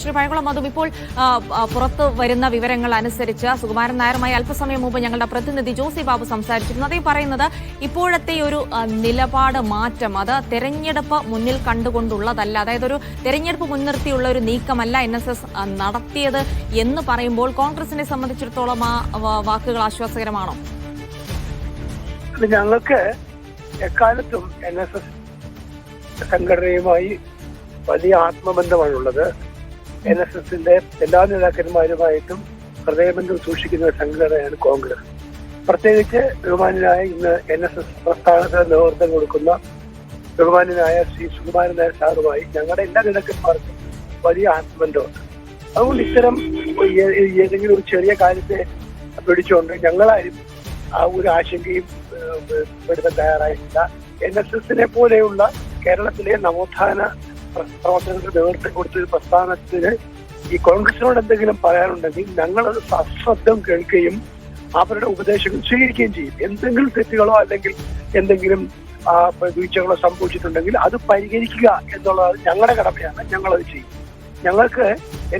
ശ്രീ പഴകുളം അതും ഇപ്പോൾ പുറത്തു വരുന്ന വിവരങ്ങൾ അനുസരിച്ച് സുകുമാരൻ നായരുമായി അല്പസമയം മുമ്പ് ഞങ്ങളുടെ പ്രതിനിധി ജോസി ബാബു സംസാരിച്ചിരുന്നു. അതേ പറയുന്നത് ഇപ്പോഴത്തെ ഒരു നിലപാട് മാറ്റം അത് തെരഞ്ഞെടുപ്പ് മുന്നിൽ കണ്ടുകൊണ്ടുള്ളതല്ല, അതായത് ഒരു തെരഞ്ഞെടുപ്പ് മുൻനിർത്തിയുള്ള ഒരു നീക്കമല്ല NSS നടത്തിയത് എന്ന് പറയുമ്പോൾ കോൺഗ്രസിനെ സംബന്ധിച്ചിടത്തോളം ആ വാക്കുകൾ ആശ്വാസകരമാണോ? ഞങ്ങൾക്ക് എക്കാലത്തും NSS സംഘടനയുമായി വലിയ ആത്മബന്ധമാണുള്ളത്. NSSന്റെ എല്ലാ നേതാക്കന്മാരുമായിട്ടും ഹൃദയബന്ധം സൂക്ഷിക്കുന്ന ഒരു സംഘടനയാണ് കോൺഗ്രസ്. പ്രത്യേകിച്ച് ബഹുമാനായ ഇന്ന് NSS പ്രസ്ഥാനത്തിന് നേതൃത്വം കൊടുക്കുന്ന ബഹുമാനായ ശ്രീ സുകുമാരൻ നായർ സാറുമായി ഞങ്ങളുടെ എല്ലാ നേതാക്കന്മാർക്കും വലിയ ആത്മബന്ധമുണ്ട്. അതുകൊണ്ട് ഇത്തരം ഏതെങ്കിലും ഒരു ചെറിയ കാര്യത്തെ പിടിച്ചുകൊണ്ട് ഞങ്ങളാരും ആ ഒരു ആശങ്കയും പെടുത്താൻ തയ്യാറായിട്ടില്ല. NSSനെ പോലെയുള്ള കേരളത്തിലെ നവോത്ഥാന പ്രവർത്തനങ്ങൾക്ക് നേതൃത്വം കൊടുത്തൊരു പ്രസ്ഥാനത്തിന് ഈ കോൺഗ്രസിനോട് എന്തെങ്കിലും പറയാനുണ്ടെങ്കിൽ ഞങ്ങളത് സശ്രദ്ധം കേൾക്കുകയും അവരുടെ ഉപദേശങ്ങൾ സ്വീകരിക്കുകയും ചെയ്യും. എന്തെങ്കിലും തെറ്റുകളോ അല്ലെങ്കിൽ എന്തെങ്കിലും വീഴ്ചകളോ സംഭവിച്ചിട്ടുണ്ടെങ്കിൽ അത് പരിഹരിക്കുക എന്നുള്ളത് ഞങ്ങളുടെ കടമയാണ്. ഞങ്ങളത് ചെയ്യും. ഞങ്ങൾക്ക്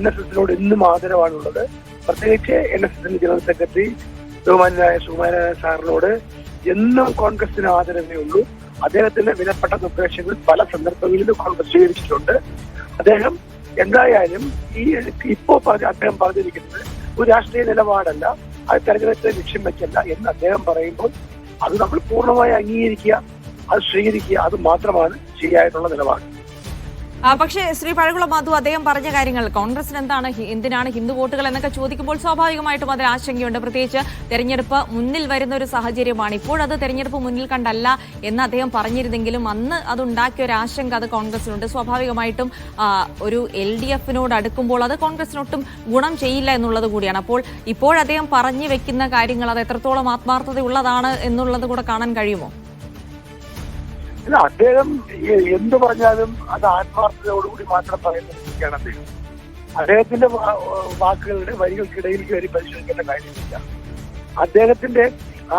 NSSനോട് ഇന്നും ആദരവാണുള്ളത്. പ്രത്യേകിച്ച് NSSന്റെ ജനറൽ സെക്രട്ടറി ബഹുമാനായ സുകുമാരൻ സാറിനോട് എന്നും കോൺഗ്രസിന് ആദരവേ ഉള്ളൂ. അദ്ദേഹത്തിന്റെ വിലപ്പെട്ട നിർദ്ദേശങ്ങൾ പല സന്ദർഭങ്ങളിലും കോൺഗ്രസ് സ്വീകരിച്ചിട്ടുണ്ട്. അദ്ദേഹം എന്തായാലും ഇപ്പോ അദ്ദേഹം പറഞ്ഞിരിക്കുന്നത് ഒരു രാഷ്ട്രീയ നിലപാടല്ല, അത് തെരഞ്ഞെടുപ്പിനെ ലക്ഷ്യം വെച്ചല്ല എന്ന് അദ്ദേഹം പറയുമ്പോൾ അത് നമ്മൾ പൂർണ്ണമായി അംഗീകരിക്കുക, അത് സ്വീകരിക്കുക, അത് മാത്രമാണ് ശരിയായിട്ടുള്ള നിലപാട്. പക്ഷേ ശ്രീ പഴകുളം മാധു അദ്ദേഹം പറഞ്ഞ കാര്യങ്ങൾ കോൺഗ്രസിന് എന്തിനാണ് ഹിന്ദു വോട്ടുകൾ എന്നൊക്കെ ചോദിക്കുമ്പോൾ സ്വാഭാവികമായിട്ടും അതിൽ ആശങ്കയുണ്ട്. പ്രത്യേകിച്ച് തെരഞ്ഞെടുപ്പ് മുന്നിൽ വരുന്ന ഒരു സാഹചര്യമാണ്. ഇപ്പോഴത് തെരഞ്ഞെടുപ്പ് മുന്നിൽ കണ്ടല്ല എന്ന് അദ്ദേഹം പറഞ്ഞിരുന്നെങ്കിലും അന്ന് അതുണ്ടാക്കിയ ഒരു ആശങ്ക അത് കോൺഗ്രസിനുണ്ട്. സ്വാഭാവികമായിട്ടും ഒരു LDFനോട് അടുക്കുമ്പോൾ അത് കോൺഗ്രസിനൊട്ടും ഗുണം ചെയ്യില്ല എന്നുള്ളത് കൂടിയാണ്. അപ്പോൾ ഇപ്പോഴദ്ദേഹം പറഞ്ഞു വെക്കുന്ന കാര്യങ്ങൾ അത് എത്രത്തോളം ആത്മാർത്ഥതയുള്ളതാണ് എന്നുള്ളത് കൂടെ കാണാൻ കഴിയുമോ? അല്ല, അദ്ദേഹം എന്ത് പറഞ്ഞാലും അത് ആത്മാർത്ഥതയോടുകൂടി മാത്രം പറയുന്നതാണ് അദ്ദേഹം. അദ്ദേഹത്തിന്റെ വാക്കുകളുടെ വരികൾക്കിടയിൽ കയറി പരിശോധിക്കേണ്ട കാര്യമില്ല. അദ്ദേഹത്തിന്റെ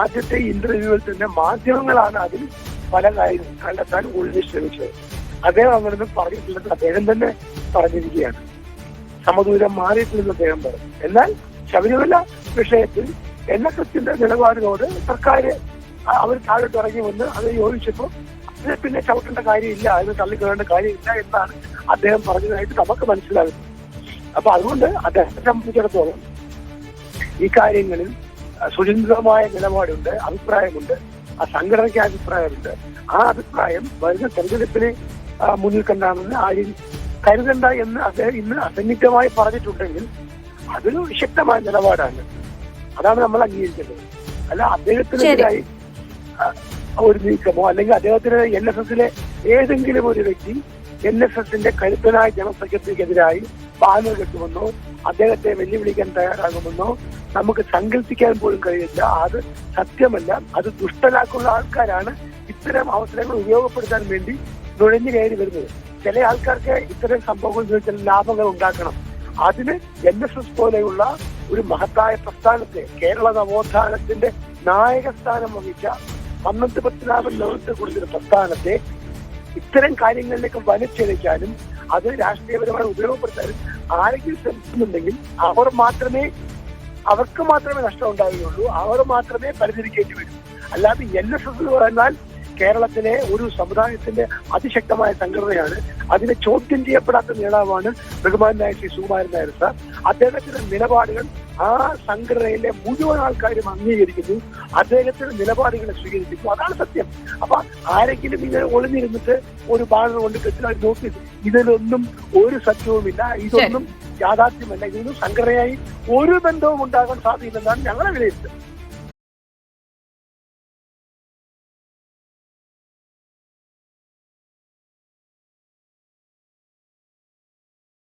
ആദ്യത്തെ ഇന്റർവ്യൂവിൽ തന്നെ മാധ്യമങ്ങളാണ് അതിൽ പല കാര്യങ്ങളും കണ്ടെത്താൻ ഉള്ളിൽ ശ്രമിച്ചത്. അദ്ദേഹം അങ്ങനെയൊന്നും പറഞ്ഞിട്ടില്ലെന്ന് അദ്ദേഹം തന്നെ പറഞ്ഞിരിക്കുകയാണ്. സമദൂരം മാറിയിട്ടില്ലെന്ന് അദ്ദേഹം പറഞ്ഞു. എന്നാൽ ശബരിമല വിഷയത്തിൽ NSSന്റെ നിലപാടിനോട് സർക്കാർ അവർ താഴോട്ട് ഇറങ്ങി വന്ന് അത് യോജിച്ചപ്പോൾ അതിനെ പിന്നെ ചവിട്ടേണ്ട കാര്യമില്ല, അതിന് തള്ളിക്കളേണ്ട കാര്യമില്ല എന്നാണ് അദ്ദേഹം പറഞ്ഞതായിട്ട് നമുക്ക് മനസ്സിലാകുന്നത്. അപ്പൊ അതുകൊണ്ട് അദ്ദേഹത്തെ സംബന്ധിച്ചിടത്തോളം ഈ കാര്യങ്ങളിൽ സുചിന്തിതമായ നിലപാടുണ്ട്, അഭിപ്രായമുണ്ട്. ആ സംഘടനയ്ക്ക് അഭിപ്രായമുണ്ട്. ആ അഭിപ്രായം വരുന്ന തെരഞ്ഞെടുപ്പിനെ മുന്നിൽ കണ്ടാണെന്ന് ആരും കരുതണ്ട എന്ന് അദ്ദേഹം ഇന്ന് അസന്നിഗ്ധമായി പറഞ്ഞിട്ടുണ്ടെങ്കിൽ അതൊരു ശക്തമായ നിലപാടാണ്. അതാണ് നമ്മൾ അംഗീകരിക്കേണ്ടത്. അല്ല അദ്ദേഹത്തിനെതിരായി ഒരു നീക്കമോ അല്ലെങ്കിൽ അദ്ദേഹത്തിന് NSSലെ ഏതെങ്കിലും ഒരു വ്യക്തി NSSന്റെ കരുത്തനായ ജനറൽ സെക്രട്ടറിക്കെതിരായി പാനൽ കെട്ടുമെന്നോ അദ്ദേഹത്തെ വെല്ലുവിളിക്കാൻ തയ്യാറാകുമെന്നോ നമുക്ക് സങ്കല്പിക്കാൻ പോലും കഴിയില്ല. അത് സത്യമല്ല. അത് ദുഷ്ടലാക്കുള്ള ആൾക്കാരാണ് ഇത്തരം അവസരങ്ങൾ ഉപയോഗപ്പെടുത്താൻ വേണ്ടി നുഴഞ്ഞു കയറി വരുന്നത്. ചില ആൾക്കാർക്ക് ഇത്തരം സംഭവങ്ങൾ ചില ലാഭങ്ങൾ ഉണ്ടാക്കണം. അതിന് NSS പോലെയുള്ള ഒരു മഹത്തായ പ്രസ്ഥാനത്തെ, കേരള നവോത്ഥാനത്തിന്റെ നായകസ്ഥാനം വഹിച്ച മന്നത്ത് പത്മനാഭൻ നേതൃത്വം കൊടുത്തൊരു പ്രസ്ഥാനത്തെ ഇത്തരം കാര്യങ്ങളിലേക്ക് വലിച്ചെടുക്കാനും അത് രാഷ്ട്രീയപരമായി ഉപയോഗപ്പെടുത്താനും ആരെങ്കിലും ശ്രമിക്കുന്നുണ്ടെങ്കിൽ അവർക്ക് മാത്രമേ നഷ്ടം ഉണ്ടാവുകയുള്ളൂ. അവർ മാത്രമേ പരിഹരിക്കേണ്ടി വരൂ. അല്ലാതെ NSS എന്നാൽ കേരളത്തിലെ ഒരു സമുദായത്തിന്റെ അതിശക്തമായ സംഘടനയാണ്. അതിനെ ചോദ്യം ചെയ്യപ്പെടാത്ത നേതാവാണ് ബഹുമാനായ ശ്രീ സുകുമാരൻ നായർ സാർ. അദ്ദേഹത്തിന്റെ നിലപാടുകൾ ആ സംഘടനയിലെ മുഴുവൻ ആൾക്കാരും അംഗീകരിക്കുന്നു. അദ്ദേഹത്തിന്റെ നിലപാടുകളെ സ്വീകരിക്കുന്നു. അതാണ് സത്യം. അപ്പൊ ആരെങ്കിലും ഇങ്ങനെ ഒളിഞ്ഞിരുന്നിട്ട് ഒരു ബാനർ കൊണ്ട് കെട്ടിനായി നോക്കി ഇതിലൊന്നും ഒരു സത്യവുമില്ല, ഇതൊന്നും യാഥാർത്ഥ്യമല്ല, ഇതൊന്നും സംഘടനയായി ഒരു ബന്ധവും ഉണ്ടാകാൻ സാധ്യതയില്ലെന്നാണ് ഞങ്ങളെ വിലയിരുത്തുന്നത്.